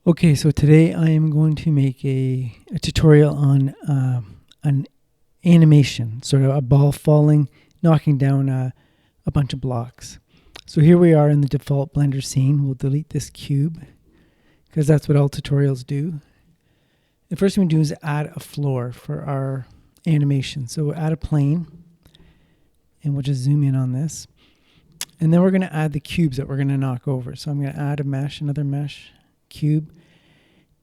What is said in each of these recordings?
Okay, so today I am going to make a tutorial on an animation, sort of a ball falling, knocking down a bunch of blocks. So here we are in the default Blender scene. We'll delete this cube because that's what all tutorials do. The first thing we do is add a floor for our animation. So we'll add a plane, and we'll just zoom in on this. And then we're going to add the cubes that we're going to knock over. So I'm going to add a mesh, another mesh cube.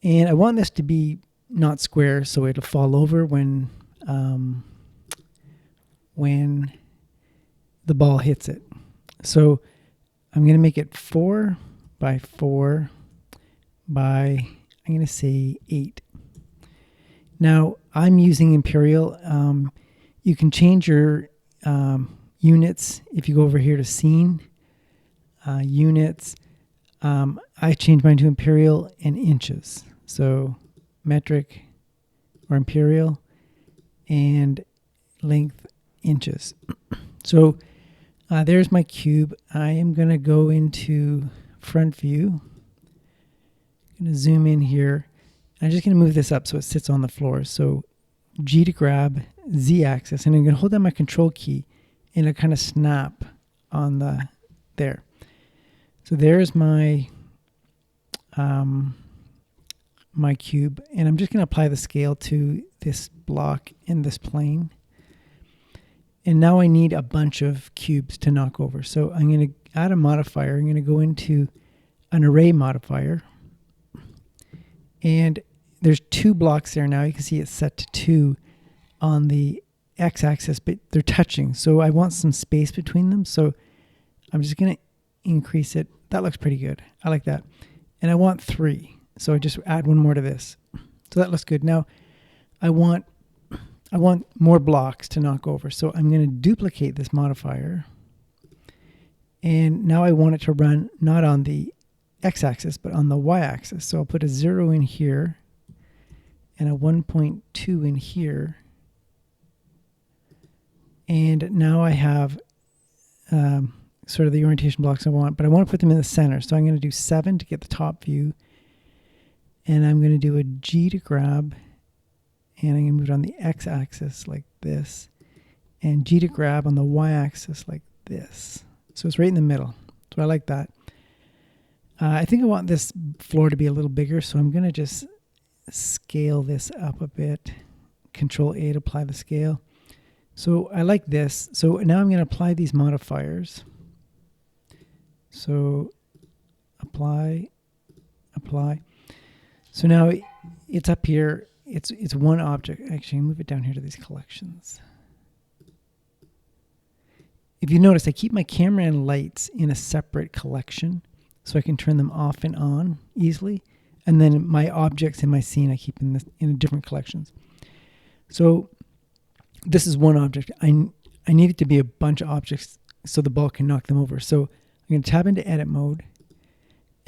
And I want this to be not square, so it'll fall over when the ball hits it. So I'm going to make it 4 by 4 by, I'm going to say 8. Now I'm using Imperial. You can change your units if you go over here to scene, units. I changed mine to Imperial and inches. So metric or Imperial and length inches. So there's my cube. I am going to go into front view. I'm going to zoom in here. I'm just going to move this up so it sits on the floor. So G to grab, Z axis, and I'm going to hold down my control key and it'll kind of snap on the there. So there's my my cube, and I'm just going to apply the scale to this block in this plane. And now I need a bunch of cubes to knock over. So I'm going to add a modifier. I'm going to go into an array modifier. And there's 2 blocks there now. You can see it's set to 2 on the x-axis, but they're touching. So I want some space between them. So I'm just going to increase it. That looks pretty good. I like that. And I want 3. So I just add 1 more to this. So that looks good. Now I want more blocks to knock over. So I'm going to duplicate this modifier. And now I want it to run not on the x-axis, but on the y-axis. So I'll put a 0 in here and a 1.2 in here. And now I have sort of the orientation blocks I want, but I want to put them in the center. So I'm going to do 7 to get the top view. And I'm going to do a G to grab, and I'm going to move it on the x-axis like this, and G to grab on the y-axis like this. So it's right in the middle. So I like that. I think I want this floor to be a little bigger, so I'm going to just scale this up a bit. Control A to apply the scale. So I like this. So now I'm going to apply these modifiers. So apply. So now it's up here. It's one object. Actually, move it down here to these collections. If you notice, I keep my camera and lights in a separate collection so I can turn them off and on easily. And then my objects in my scene I keep in different collections. So this is one object. I need it to be a bunch of objects so the ball can knock them over. So I'm going to tab into edit mode,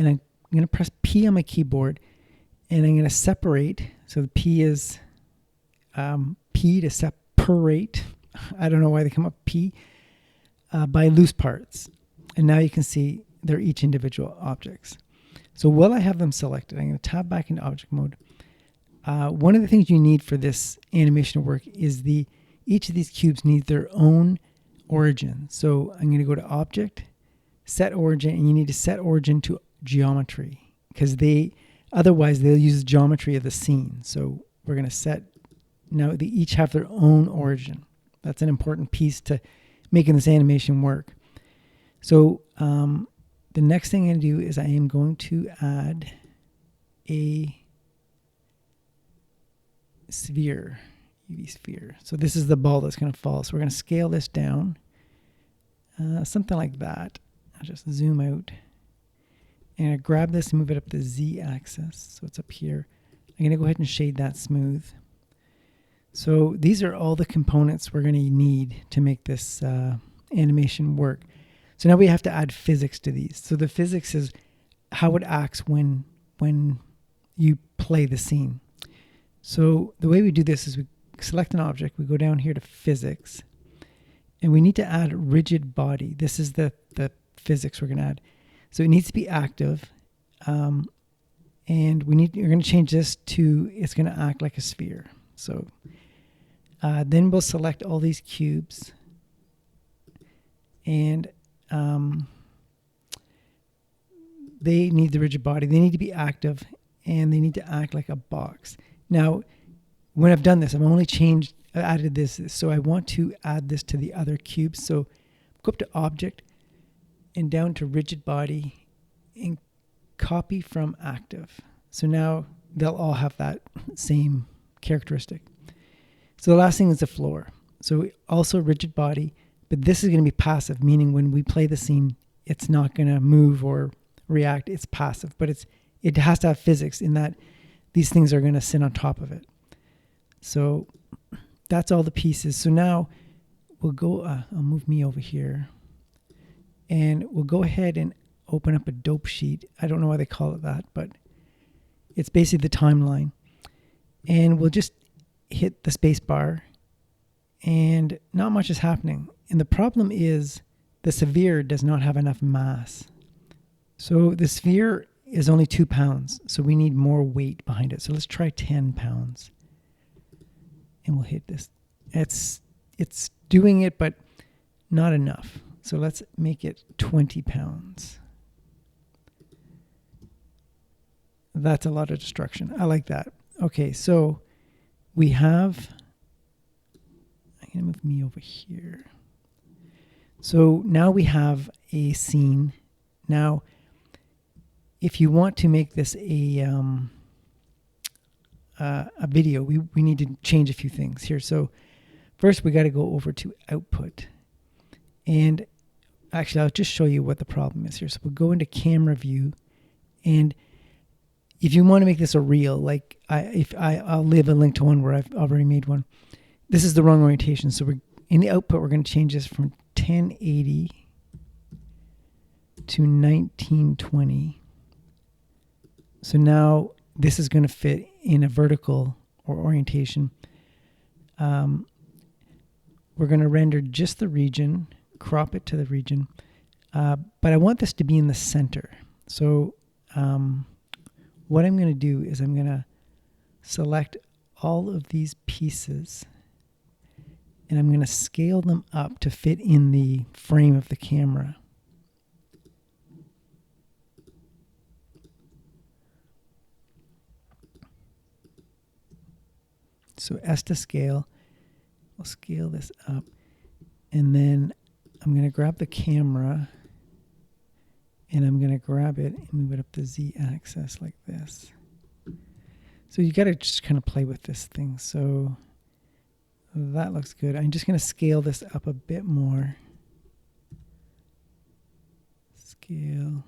and I'm going to press P on my keyboard, and I'm going to separate. So the P is P to separate. I don't know why they come up P by loose parts. And now you can see they're each individual objects. So while I have them selected, I'm going to tab back into object mode. One of the things you need for this animation to work is each of these cubes needs their own origin. So I'm going to go to object, set origin, and you need to set origin to geometry because otherwise they'll use the geometry of the scene. So we're going to set, now they each have their own origin. That's an important piece to making this animation work. So the next thing I'm going to do is I am going to add a sphere, UV sphere. So this is the ball that's going to fall. So we're going to scale this down, something like that. I'll just zoom out. And I grab this and move it up the Z axis. So it's up here. I'm going to go ahead and shade that smooth. So these are all the components we're going to need to make this animation work. So now we have to add physics to these. So the physics is how it acts when you play the scene. So the way we do this is we select an object, we go down here to physics, and we need to add rigid body. This is the physics we're going to add. So it needs to be active, and And you're going to change this to, it's going to act like a sphere. So then we'll select all these cubes, and they need the rigid body. They need to be active, and they need to act like a box. Now, when I've done this, I've only added this. So I want to add this to the other cubes. So go up to Object and down to Rigid Body and copy from Active. So now they'll all have that same characteristic. So the last thing is the floor. So also Rigid Body, but this is going to be passive, meaning when we play the scene, it's not going to move or react. It's passive, but it has to have physics in that these things are going to sit on top of it. So that's all the pieces. So now we'll go, I'll move me over here, and we'll go ahead and open up a dope sheet. I don't know why they call it that, but it's basically the timeline. And we'll just hit the space bar, and not much is happening. And the problem is the sphere does not have enough mass. So the sphere is only 2 pounds, so we need more weight behind it. So let's try 10 pounds. And we'll hit this. It's doing it, but not enough. So let's make it 20 pounds. That's a lot of destruction. I like that. Okay, so we have, I'm going to move me over here. So now we have a scene. Now, if you want to make this a video, we need to change a few things here. So first we got to go over to Output. And actually, I'll just show you what the problem is here. So we'll go into Camera View, and if you want to make this a reel, like I'll leave a link to one where I've already made one. This is the wrong orientation. So we're in the output, we're going to change this from 1080 to 1920. So now this is going to fit in a vertical or orientation. We're going to render just the region, crop it to the region, but I want this to be in the center. So what I'm going to do is I'm going to select all of these pieces, and I'm going to scale them up to fit in the frame of the camera. So S to scale. I'll scale this up, and then I'm going to grab the camera, and I'm going to grab it and move it up the Z axis like this. So you got to just kind of play with this thing. So that looks good. I'm just going to scale this up a bit more. Scale.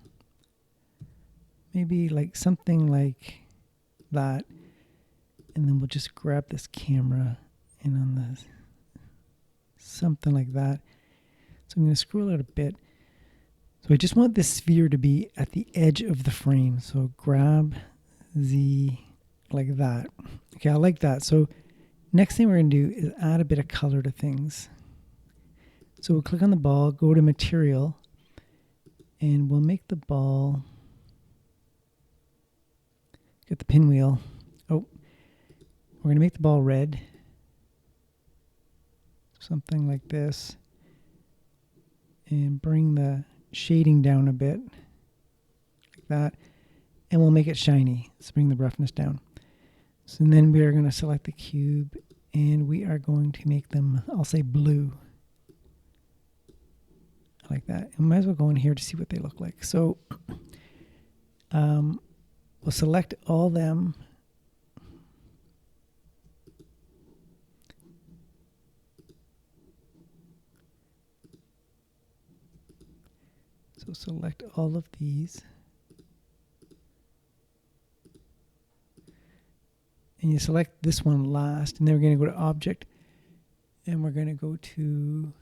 Maybe like something like that. And then we'll just grab this camera and on this, something like that. So I'm going to scroll out a bit. So I just want this sphere to be at the edge of the frame. So grab Z like that. Okay, I like that. So next thing we're going to do is add a bit of color to things. So we'll click on the ball, go to Material, and we'll make the ball, get the pinwheel. Oh, we're going to make the ball red. Something like this. And bring the shading down a bit, like that. And we'll make it shiny. Let's bring the roughness down. So then we are going to select the cube, and we are going to make them, I'll say blue. Like that. And we might as well go in here to see what they look like. So we'll select all them. So select all of these. And you select this one last, and then we're going to go to Object, and we're going to go to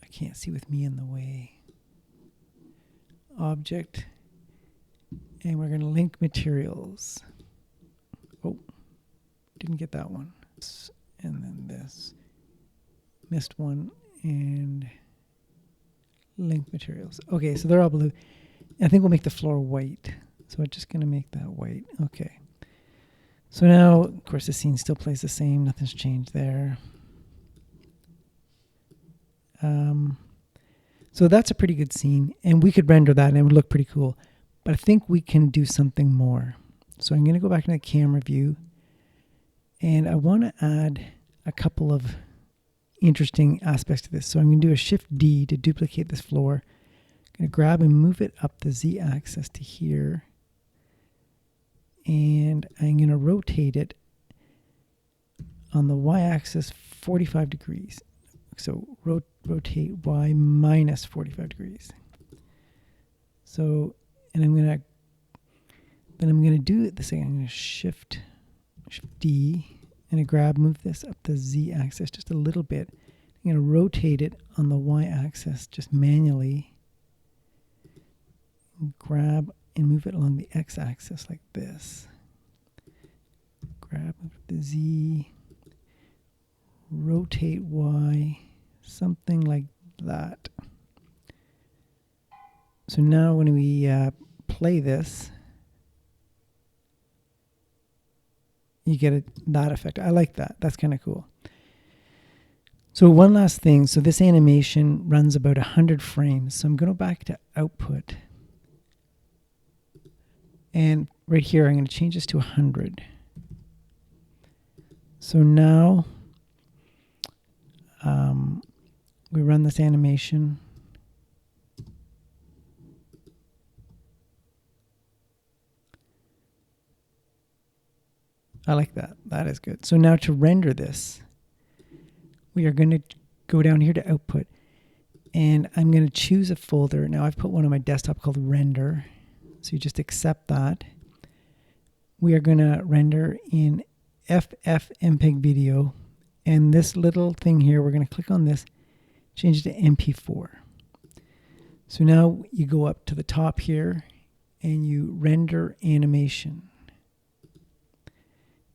I can't see with me in the way. Object, and we're going to link materials. Oh, didn't get that one. And then this. Missed one, and link materials. Okay, so they're all blue. I think we'll make the floor white. So I'm just going to make that white. Okay. So now, of course, the scene still plays the same. Nothing's changed there. So that's a pretty good scene. And we could render that and it would look pretty cool. But I think we can do something more. So I'm going to go back into the camera view. And I want to add a couple of interesting aspects to this. So I'm going to do a Shift D to duplicate this floor. I'm going to grab and move it up the Z axis to here. And I'm going to rotate it on the Y axis 45 degrees. So rotate Y minus 45 degrees. So, and I'm going to do it this way. I'm going to Shift D and I grab, move this up the Z axis just a little bit. I'm going to rotate it on the Y axis just manually. Grab and move it along the X axis like this. Grab, move the Z, rotate Y, something like that. So now when we play this, you get that effect. I like that. That's kind of cool. So one last thing. So this animation runs about 100 frames. So I'm going to go back to output. And right here, I'm going to change this to 100. So now we run this animation. I like that. That is good. So now to render this, we are going to go down here to output. And I'm going to choose a folder. Now I've put one on my desktop called render. So you just accept that. We are going to render in FFmpeg video. And this little thing here, we're going to click on this, change it to MP4. So now you go up to the top here and you render animation.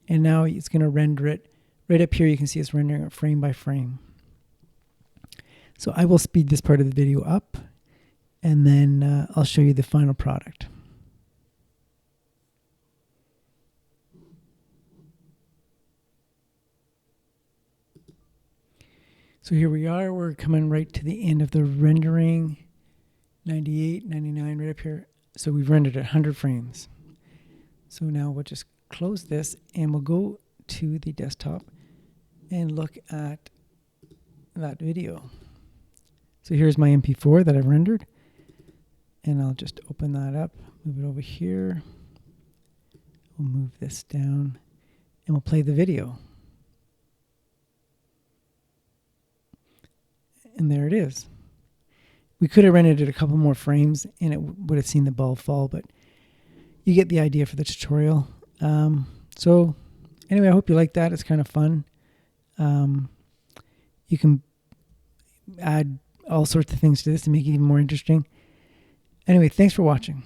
And now it's going to render it. Right up here, you can see it's rendering it frame by frame. So I will speed this part of the video up, and then I'll show you the final product. So here we are. We're coming right to the end of the rendering. 98, 99, right up here. So we've rendered 100 frames. So now we'll just close this, and we'll go to the desktop and look at that video. So here's my MP4 that I've rendered. And I'll just open that up, move it over here. We'll move this down, and we'll play the video. And there it is. We could have rendered it a couple more frames, and it would have seen the ball fall, but you get the idea for the tutorial. So anyway, I hope you like that. It's kind of fun. You can add all sorts of things to this to make it even more interesting. Anyway, thanks for watching.